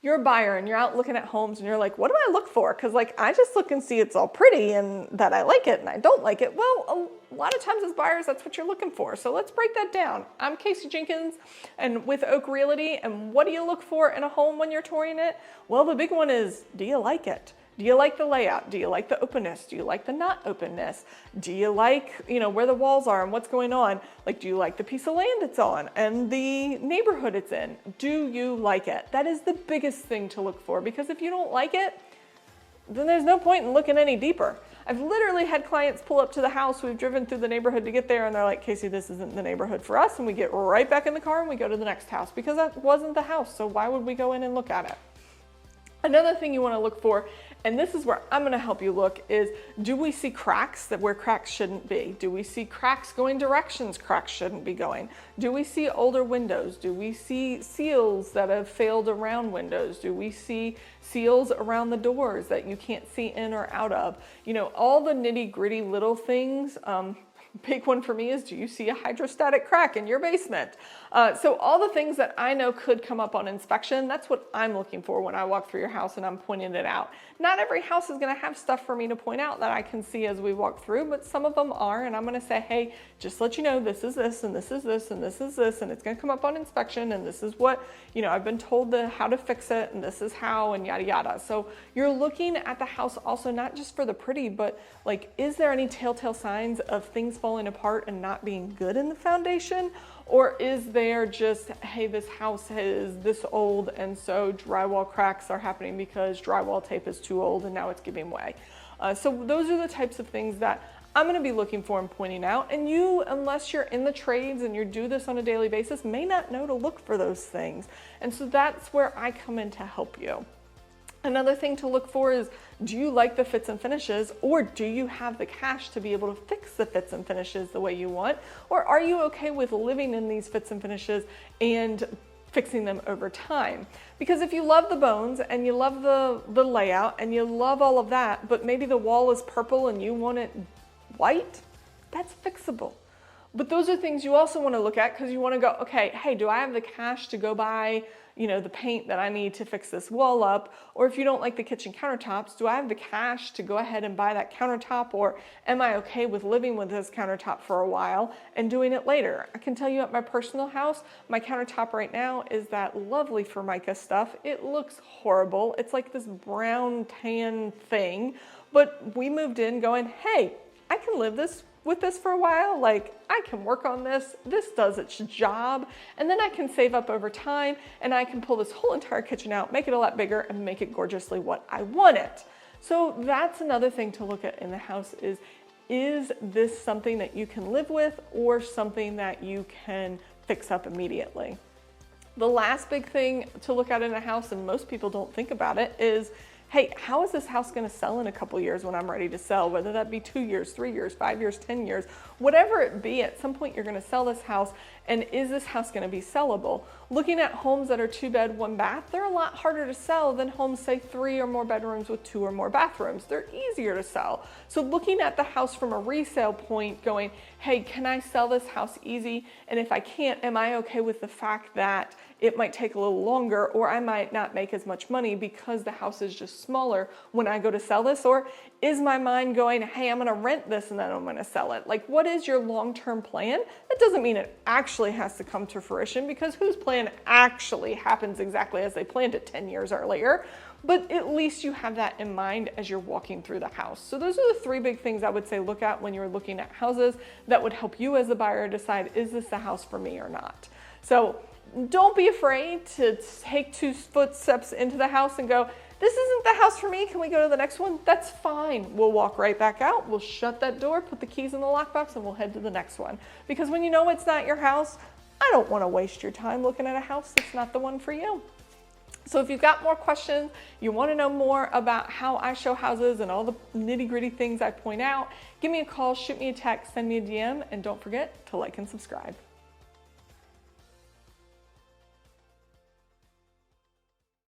You're a buyer and you're out looking at homes and you're like, what do I look for? Because like, I just look and see it's all pretty and that I like it and I don't like it. Well, a lot of times as buyers, that's what you're looking for. So let's break that down. I'm Casey Jenkins and with Oak Realty. And what do you look for in a home when you're touring it? Well, the big one is, do you like it? Do you like the layout? Do you like the openness? Do you like the not openness? Do you like, where the walls are and what's going on? Like, do you like the piece of land it's on and the neighborhood it's in? Do you like it? That is the biggest thing to look for, because if you don't like it, then there's no point in looking any deeper. I've literally had clients pull up to the house. We've driven through the neighborhood to get there and they're like, Casey, this isn't the neighborhood for us. And we get right back in the car and we go to the next house because that wasn't the house. So why would we go in and look at it? Another thing you want to look for, and this is where I'm going to help you look, is do we see cracks where cracks shouldn't be? Do we see cracks going directions cracks shouldn't be going? Do we see older windows? Do we see seals that have failed around windows? Do we see seals around the doors that you can't see in or out of? All the nitty gritty little things. Big one for me is, do you see a hydrostatic crack in your basement? So all the things that I know could come up on inspection, that's what I'm looking for when I walk through your house and I'm pointing it out. Not every house is going to have stuff for me to point out that I can see as we walk through, but some of them are, and I'm going to say, hey, just to let you know, this is this, and this is this, and this is this, and it's going to come up on inspection, and this is what, I've been told how to fix it, and this is how, and yada, yada. So you're looking at the house also not just for the pretty, but like, is there any telltale signs of things falling apart and not being good in the foundation? Or is there just, hey, this house is this old and so drywall cracks are happening because drywall tape is too old and now it's giving way. So those are the types of things that I'm going to be looking for and pointing out. And you, unless you're in the trades and you do this on a daily basis, may not know to look for those things. And so that's where I come in to help you. Another thing to look for is, do you like the fits and finishes, or do you have the cash to be able to fix the fits and finishes the way you want? Or are you okay with living in these fits and finishes and fixing them over time? Because if you love the bones and you love the layout and you love all of that, but maybe the wall is purple and you want it white, that's fixable. But those are things you also want to look at, because you want to go, okay, hey, do I have the cash to go buy the paint that I need to fix this wall up? Or if you don't like the kitchen countertops, do I have the cash to go ahead and buy that countertop? Or am I okay with living with this countertop for a while and doing it later? I can tell you at my personal house, my countertop right now is that lovely Formica stuff. It looks horrible. It's like this brown tan thing, but we moved in going, hey, I can live with this for a while. Like, I can work on this. This does its job. And then I can save up over time and I can pull this whole entire kitchen out, make it a lot bigger and make it gorgeously what I want it. So that's another thing to look at in the house is this something that you can live with or something that you can fix up immediately? The last big thing to look at in a house, and most people don't think about it, is, hey, how is this house going to sell in a couple years when I'm ready to sell? Whether that be 2 years, 3 years, 5 years, 10 years, whatever it be, at some point you're going to sell this house, and is this house going to be sellable? Looking at homes that are 2-bed, 1-bath, they're a lot harder to sell than homes, say 3 or more bedrooms with 2 or more bathrooms. They're easier to sell. So looking at the house from a resale point, going, hey, can I sell this house easy? And if I can't, am I okay with the fact that it might take a little longer, or I might not make as much money because the house is just smaller when I go to sell this? Or is my mind going, hey, I'm going to rent this and then I'm going to sell it? Like, what is your long-term plan? That doesn't mean it actually has to come to fruition, because whose plan actually happens exactly as they planned it 10 years earlier? But at least you have that in mind as you're walking through the house. So those are the 3 big things I would say look at when you're looking at houses that would help you as a buyer decide, is this the house for me or not? So don't be afraid to take 2 footsteps into the house and go, this isn't the house for me. Can we go to the next one? That's fine. We'll walk right back out. We'll shut that door, put the keys in the lockbox, and we'll head to the next one. Because when you know it's not your house, I don't want to waste your time looking at a house that's not the one for you. So if you've got more questions, you want to know more about how I show houses and all the nitty-gritty things I point out, give me a call, shoot me a text, send me a DM, and don't forget to like and subscribe.